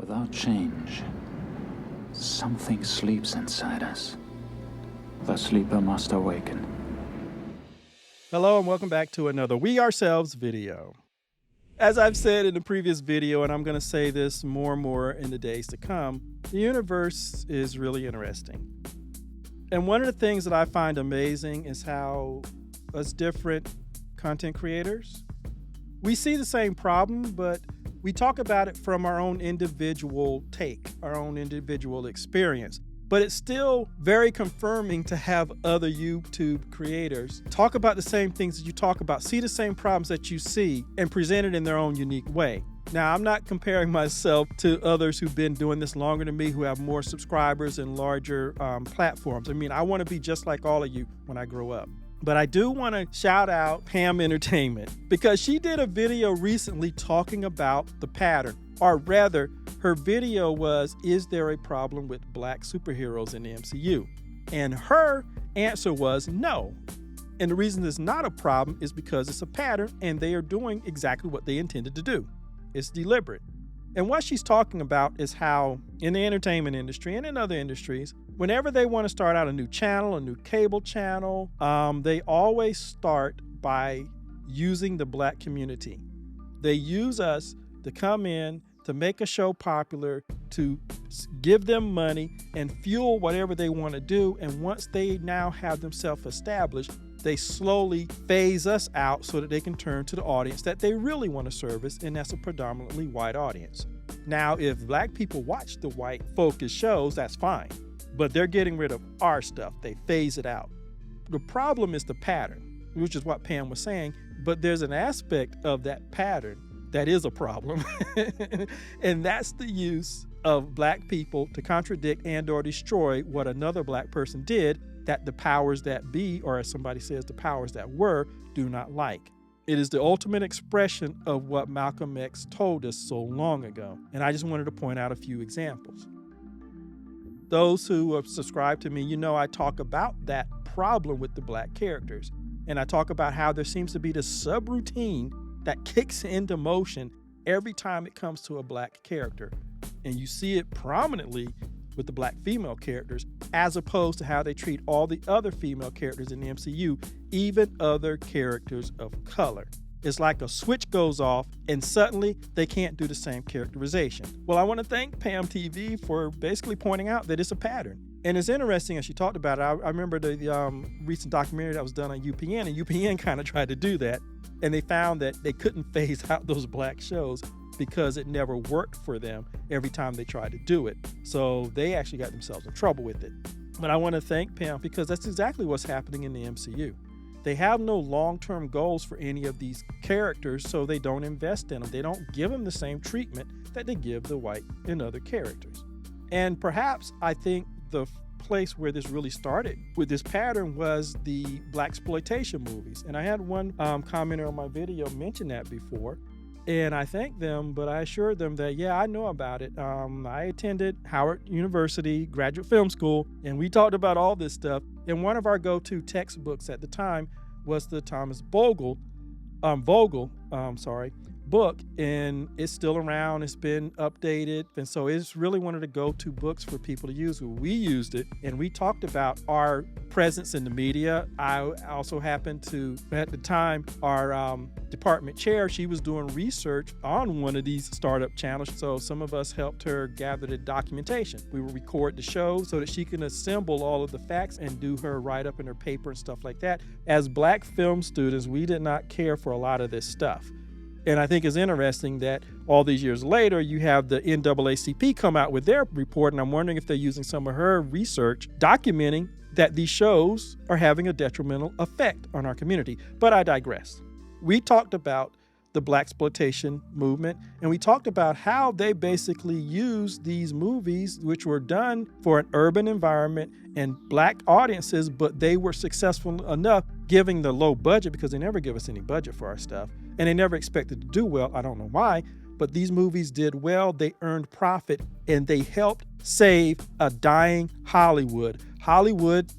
Without change, something sleeps inside us. The sleeper must awaken. Hello and welcome back to another We Ourselves video. As I've said in the previous video, and I'm going to say this more and more in the days to come, the universe is really interesting. And one of the things that I find amazing is how us different content creators, we see the same problem, but we talk about it from our own individual take, our own individual experience. But it's still very confirming to have other YouTube creators talk about the same things that you talk about, see the same problems that you see, and present it in their own unique way. Now, I'm not comparing myself to others who've been doing this longer than me, who have more subscribers and larger platforms. I mean, I want to be just like all of you when I grow up. But I do want to shout out Pam Entertainment because she did a video recently talking about the pattern, or rather, her video was, is there a problem with black superheroes in the MCU? And her answer was no. And the reason it's not a problem is because it's a pattern and they are doing exactly what they intended to do. It's deliberate. And what she's talking about is how in the entertainment industry and in other industries, whenever they want to start out a new channel, a new cable channel, they always start by using the black community. They use us to come in, to make a show popular, to give them money and fuel whatever they want to do. And once they now have themselves established, they slowly phase us out so that they can turn to the audience that they really want to service, and that's a predominantly white audience. Now, if black people watch the white focused shows, that's fine, but they're getting rid of our stuff. They phase it out. The problem is the pattern, which is what Pam was saying, but there's an aspect of that pattern that is a problem, and that's the use of black people to contradict and or destroy what another black person did that the powers that be, or as somebody says, the powers that were, do not like. It is the ultimate expression of what Malcolm X told us so long ago. And I just wanted to point out a few examples. Those who have subscribed to me, you know I talk about that problem with the black characters. And I talk about how there seems to be this subroutine that kicks into motion every time it comes to a black character. And you see it prominently with the black female characters, as opposed to how they treat all the other female characters in the MCU, even other characters of color. It's like a switch goes off and suddenly they can't do the same characterization. Well, I want to thank Pam TV for basically pointing out that it's a pattern. And it's interesting, as she talked about it, I remember the recent documentary that was done on UPN, and UPN kind of tried to do that. And they found that they couldn't phase out those black shows because it never worked for them every time they tried to do it. So they actually got themselves in trouble with it. But I want to thank Pam because that's exactly what's happening in the MCU. They have no long-term goals for any of these characters, so they don't invest in them. They don't give them the same treatment that they give the white and other characters. And perhaps I think the place where this really started with this pattern was the blaxploitation movies. And I had one commenter on my video mention that before. And I thanked them, but I assured them that, yeah, I know about it. I attended Howard University Graduate Film School, and we talked about all this stuff. And one of our go-to textbooks at the time was the Thomas Vogel book, and it's still around. It's been updated, and so it's really one of the go-to books for people to use. We used it, and we talked about our presence in the media. I also happened to, at the time, our department chair, she was doing research on one of these startup channels, so some of us helped her gather the documentation. We would record the show so that she can assemble all of the facts and do her write-up in her paper and stuff like that. As black film students, we did not care for a lot of this stuff. And I think it's interesting that all these years later, you have the NAACP come out with their report, and I'm wondering if they're using some of her research documenting that these shows are having a detrimental effect on our community. But I digress. We talked about the blaxploitation movement, and we talked about how they basically used these movies, which were done for an urban environment and black audiences, but they were successful enough, giving the low budget, because they never give us any budget for our stuff, and they never expected to do well. I don't know why, but these movies did well. They earned profit, and they helped save a dying Hollywood. Hollywood,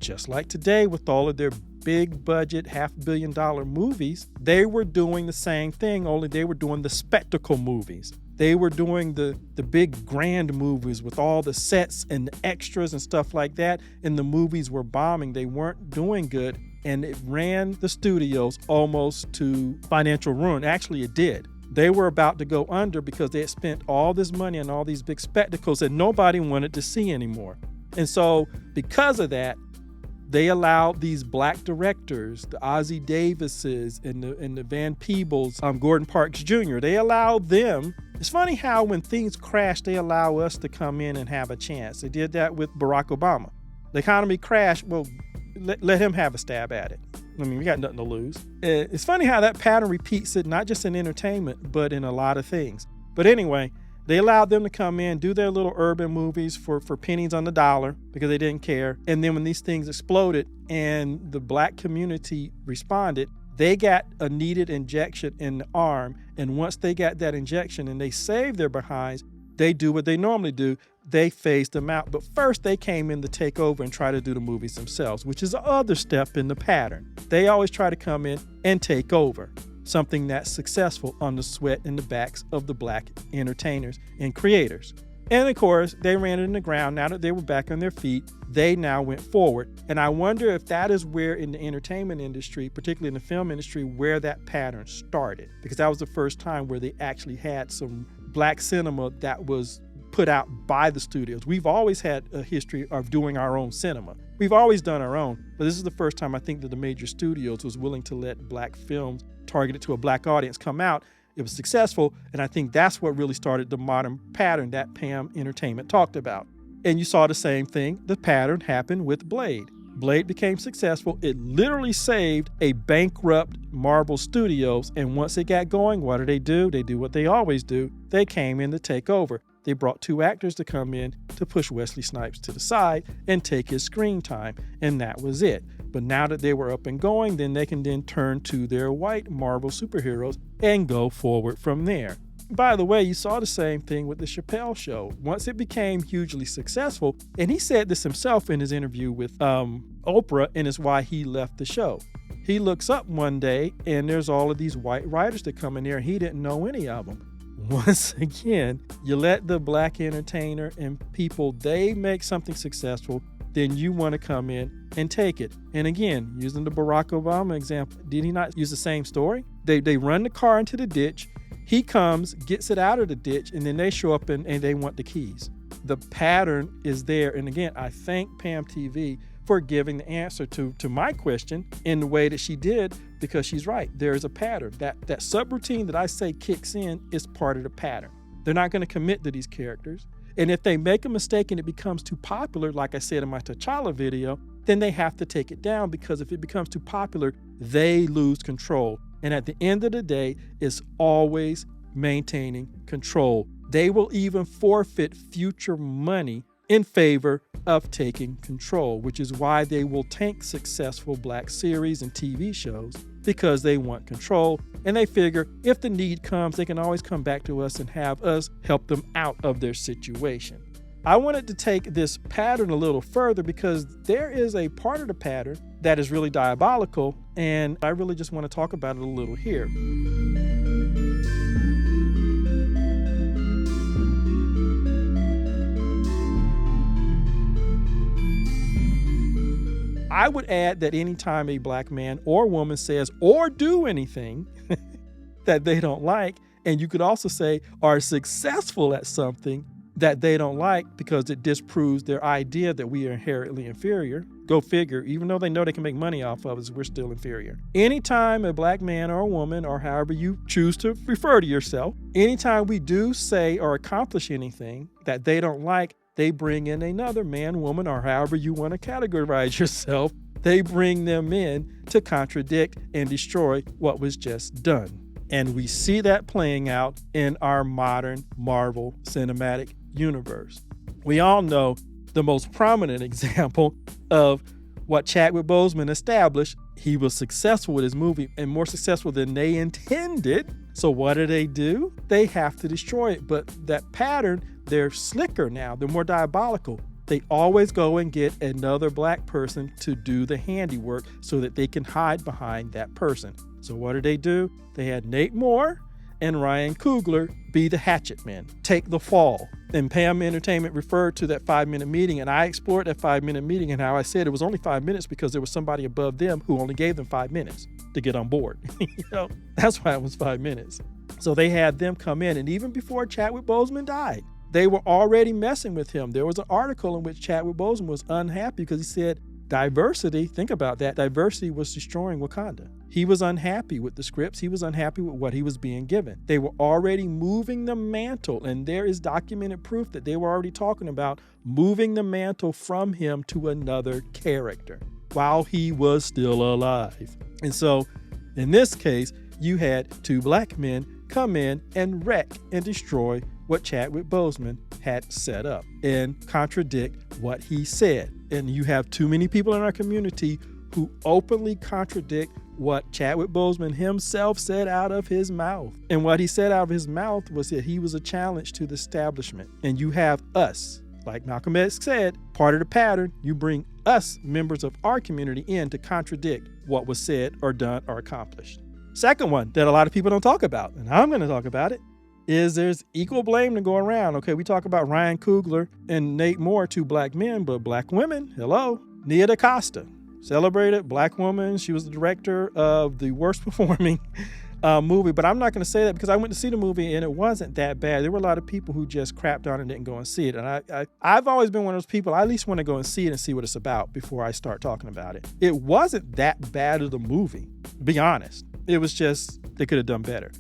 just like today with all of their big budget, $500 million movies, they were doing the same thing, only they were doing the spectacle movies. They were doing the big grand movies with all the sets and the extras and stuff like that, and the movies were bombing. They weren't doing good, and it ran the studios almost to financial ruin. Actually, it did. They were about to go under because they had spent all this money on all these big spectacles that nobody wanted to see anymore. And so because of that, they allowed these black directors, the Ossie Davises and the Van Peebles, Gordon Parks Jr., they allowed them. It's funny how when things crash, they allow us to come in and have a chance. They did that with Barack Obama. The economy crashed, well, let him have a stab at it. I mean, we got nothing to lose. It's funny how that pattern repeats it, not just in entertainment, but in a lot of things. But anyway, they allowed them to come in, do their little urban movies for pennies on the dollar because they didn't care. And then when these things exploded and the black community responded, they got a needed injection in the arm. And once they got that injection and they saved their behinds, they do what they normally do. They phased them out. But first they came in to take over and try to do the movies themselves, which is the other step in the pattern. They always try to come in and take over something that's successful on the sweat and the backs of the black entertainers and creators. And of course, they ran it in the ground. Now that they were back on their feet, they now went forward. And I wonder if that is where in the entertainment industry, particularly in the film industry, where that pattern started. Because that was the first time where they actually had some black cinema that was put out by the studios. We've always had a history of doing our own cinema. We've always done our own, but this is the first time I think that the major studios was willing to let black films targeted to a black audience come out. It was successful, and I think that's what really started the modern pattern that Pam Entertainment talked about. And you saw the same thing. The pattern happened with Blade. Blade became successful. It literally saved a bankrupt Marvel Studios, and once it got going, what do? They do what they always do. They came in to take over. They brought 2 actors to come in to push Wesley Snipes to the side and take his screen time, and that was it. But now that they were up and going, then they can then turn to their white Marvel superheroes and go forward from there. By the way, you saw the same thing with the Chappelle Show. Once it became hugely successful, and he said this himself in his interview with Oprah, and it's why he left the show. He looks up one day, and there's all of these white writers that come in there, and he didn't know any of them. Once again, you let the black entertainer and people, they make something successful, then you want to come in and take it. And again, using the Barack Obama example, did he not use the same story? They run the car into the ditch, he comes, gets it out of the ditch, and then they show up and they want the keys. The pattern is there. And again, I thank Pam TV for giving the answer to my question in the way that she did, because she's right. There is a pattern. That subroutine that I say kicks in is part of the pattern. They're not going to commit to these characters. And if they make a mistake and it becomes too popular, like I said in my T'Challa video, then they have to take it down, because if it becomes too popular, they lose control. And at the end of the day, it's always maintaining control. They will even forfeit future money in favor of taking control, which is why they will tank successful black series and TV shows, because they want control. And they figure if the need comes, they can always come back to us and have us help them out of their situation. I wanted to take this pattern a little further because there is a part of the pattern that is really diabolical, and I really just want to talk about it a little here. I would add that anytime a black man or woman says or do anything that they don't like, and you could also say are successful at something that they don't like because it disproves their idea that we are inherently inferior. Go figure, even though they know they can make money off of us, we're still inferior. Anytime a black man or a woman, or however you choose to refer to yourself, anytime we do say or accomplish anything that they don't like, they bring in another man, woman, or however you want to categorize yourself. They bring them in to contradict and destroy what was just done. And we see that playing out in our modern Marvel Cinematic Universe. We all know the most prominent example of what Chadwick Boseman established. He was successful with his movie, and more successful than they intended. So what do? They have to destroy it. But that pattern, they're slicker now. They're more diabolical. They always go and get another black person to do the handiwork so that they can hide behind that person. So what do? They had Nate Moore and Ryan Coogler be the hatchet men, take the fall. And Pam Entertainment referred to that 5-minute meeting, and I explored that 5-minute meeting and how I said it was only 5 minutes because there was somebody above them who only gave them 5 minutes to get on board. That's why it was 5 minutes. So they had them come in, and even before Chadwick Boseman died, they were already messing with him. There was an article in which Chadwick Boseman was unhappy because he said diversity, think about that, diversity was destroying Wakanda. He was unhappy with the scripts. He was unhappy with what he was being given. They were already moving the mantle, and there is documented proof that they were already talking about moving the mantle from him to another character while he was still alive. And so in this case, you had 2 black men come in and wreck and destroy what Chadwick Boseman had set up and contradict what he said. And you have too many people in our community who openly contradict what Chadwick Boseman himself said out of his mouth. And what he said out of his mouth was that he was a challenge to the establishment. And you have us, like Malcolm X said, part of the pattern, you bring us, members of our community, in to contradict what was said or done or accomplished. Second one that a lot of people don't talk about, and I'm going to talk about it, is there's equal blame to go around. Okay, we talk about Ryan Coogler and Nate Moore, 2 black men, but black women, hello. Nia DaCosta, celebrated black woman. She was the director of the worst performing movie, but I'm not going to say that because I went to see the movie and it wasn't that bad. There were a lot of people who just crapped on it and didn't go and see it. And I've always been one of those people, I at least want to go and see it and see what it's about before I start talking about it. It wasn't that bad of the movie, to be honest. It was just, they could have done better.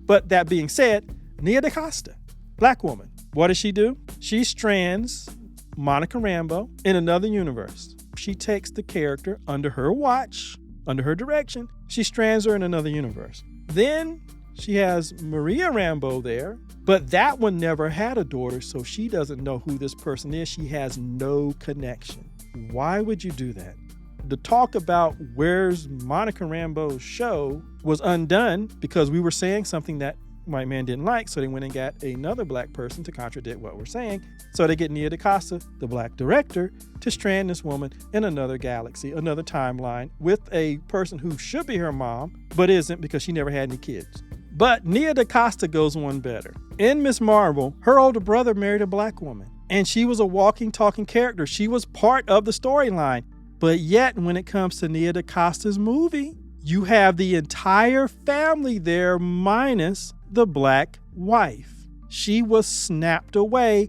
But that being said, Nia DaCosta, black woman. What does she do? She strands Monica Rambeau in another universe. She takes the character under her watch, under her direction. She strands her in another universe. Then she has Maria Rambeau there, but that one never had a daughter, so she doesn't know who this person is. She has no connection. Why would you do that? The talk about where's Monica Rambeau's show was undone because we were saying something that white man didn't like, so they went and got another black person to contradict what we're saying. So they get Nia DaCosta, the black director, to strand this woman in another galaxy, another timeline, with a person who should be her mom, but isn't because she never had any kids. But Nia DaCosta goes one better. In Ms. Marvel, her older brother married a black woman, and she was a walking, talking character. She was part of the storyline. But yet, when it comes to Nia DaCosta's movie, you have the entire family there minus the black wife. She was snapped away,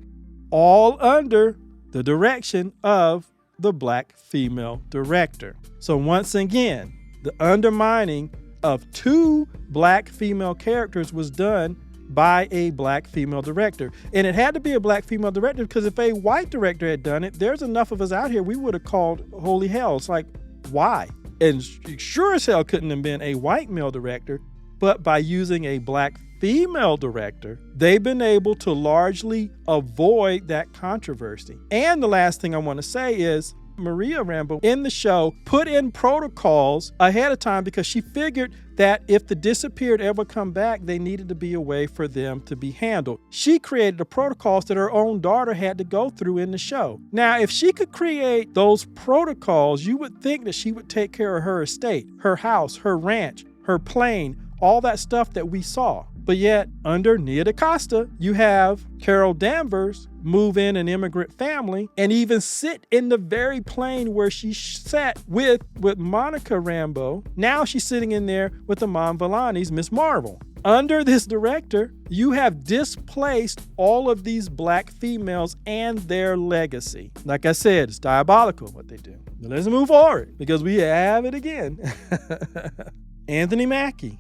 all under the direction of the black female director. So once again, the undermining of 2 black female characters was done by a black female director. And it had to be a black female director because if a white director had done it, there's enough of us out here, we would have called holy hell. It's like, why? And sure as hell couldn't have been a white male director, but by using a black female director, they've been able to largely avoid that controversy. And the last thing I want to say is Maria Rambeau in the show put in protocols ahead of time because she figured that if the disappeared ever come back, they needed to be a way for them to be handled. She created the protocols that her own daughter had to go through in the show. Now, if she could create those protocols, you would think that she would take care of her estate, her house, her ranch, her plane, all that stuff that we saw. But yet, under Nia DaCosta, you have Carol Danvers move in an immigrant family and even sit in the very plane where she sat with Monica Rambeau. Now she's sitting in there with Iman Vellani's Ms. Marvel. Under this director, you have displaced all of these black females and their legacy. Like I said, it's diabolical what they do. But let's move forward because we have it again. Anthony Mackie.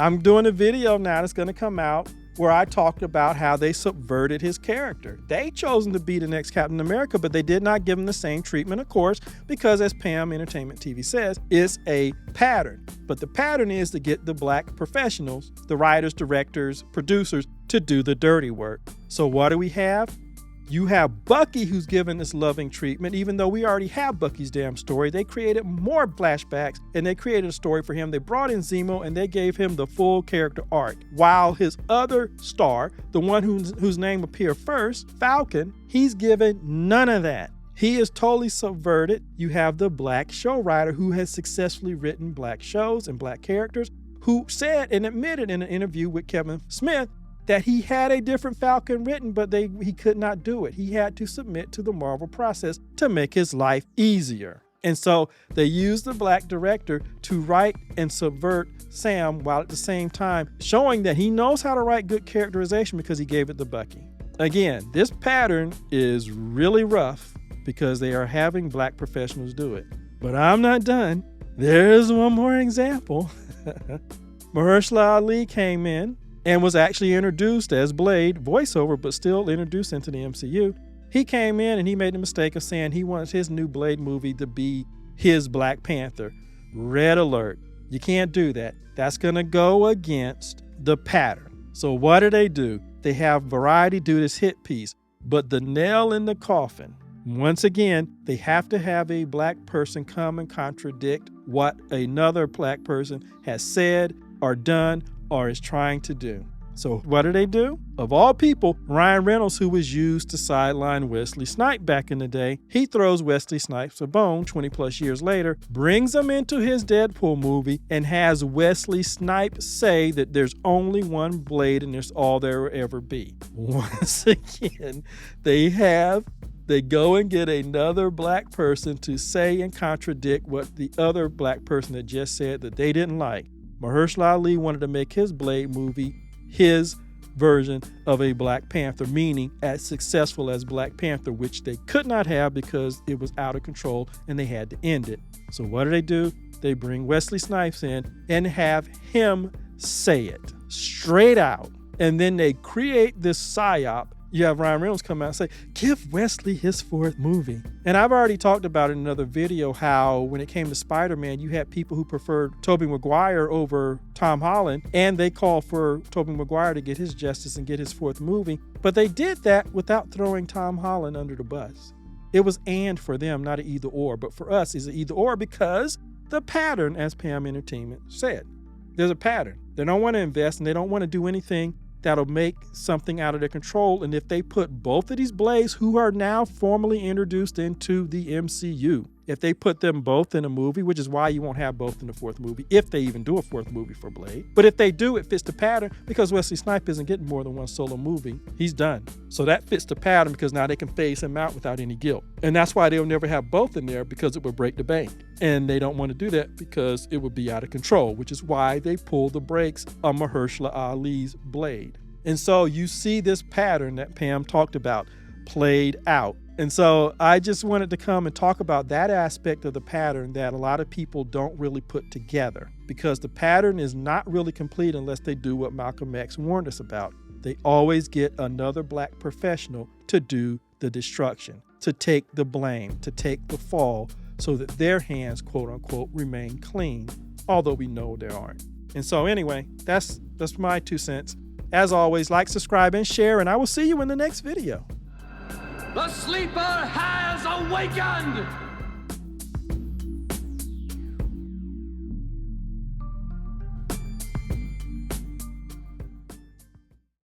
I'm doing a video now that's going to come out where I talked about how they subverted his character. They chose him to be the next Captain America, but they did not give him the same treatment, of course, because as Pam Entertainment TV says, it's a pattern. But the pattern is to get the black professionals, the writers, directors, producers, to do the dirty work. So what do we have? You have Bucky who's given this loving treatment, even though we already have Bucky's damn story. They created more flashbacks and they created a story for him. They brought in Zemo and they gave him the full character arc. While his other star, the one whose name appeared first, Falcon, he's given none of that. He is totally subverted. You have the black show writer who has successfully written black shows and black characters, who said and admitted in an interview with Kevin Smith that he had a different Falcon written, but he could not do it. He had to submit to the Marvel process to make his life easier. And so they used the black director to write and subvert Sam while at the same time showing that he knows how to write good characterization because he gave it to Bucky. Again, this pattern is really rough because they are having black professionals do it. But I'm not done. There's one more example. Mahershala Ali came in and was actually introduced as Blade, voiceover, but still introduced into the MCU. He came in and he made the mistake of saying he wants his new Blade movie to be his Black Panther. Red alert. You can't do that. That's going to go against the pattern. So what do? They have Variety do this hit piece, but the nail in the coffin, once again, they have to have a black person come and contradict what another black person has said or done or is trying to do. So what do? Of all people, Ryan Reynolds, who was used to sideline Wesley Snipes back in the day, he throws Wesley Snipes a bone 20 plus years later, brings him into his Deadpool movie, and has Wesley Snipes say that there's only one Blade and there's all there will ever be. Once again, they go and get another black person to say and contradict what the other black person had just said that they didn't like. Mahershala Ali wanted to make his Blade movie his version of a Black Panther, meaning as successful as Black Panther, which they could not have because it was out of control and they had to end it. So what do? They bring Wesley Snipes in and have him say it straight out. And then they create this psyop. You have Ryan Reynolds come out and say, give Wesley his fourth movie. And I've already talked about in another video how when it came to Spider-Man, you had people who preferred Tobey Maguire over Tom Holland, and they called for Tobey Maguire to get his justice and get his fourth movie. But they did that without throwing Tom Holland under the bus. It was and for them, not an either or. But for us, it's an either or because the pattern, as Pam Entertainment said, there's a pattern. They don't want to invest and they don't want to do anything that'll make something out of their control. And if they put both of these Blades, who are now formally introduced into the MCU, if they put them both in a movie, which is why you won't have both in the fourth movie, if they even do a fourth movie for Blade. But if they do, it fits the pattern because Wesley Snipes isn't getting more than one solo movie. He's done. So that fits the pattern because now they can phase him out without any guilt. And that's why they'll never have both in there because it would break the bank. And they don't want to do that because it would be out of control, which is why they pull the brakes on Mahershala Ali's Blade. And so you see this pattern that Pam talked about played out. And so I just wanted to come and talk about that aspect of the pattern that a lot of people don't really put together, because the pattern is not really complete unless they do what Malcolm X warned us about. They always get another black professional to do the destruction, to take the blame, to take the fall, so that their hands, quote unquote, remain clean, although we know there aren't. And so anyway, that's my 2 cents. As always, like, subscribe, and share, and I will see you in the next video. The sleeper has awakened!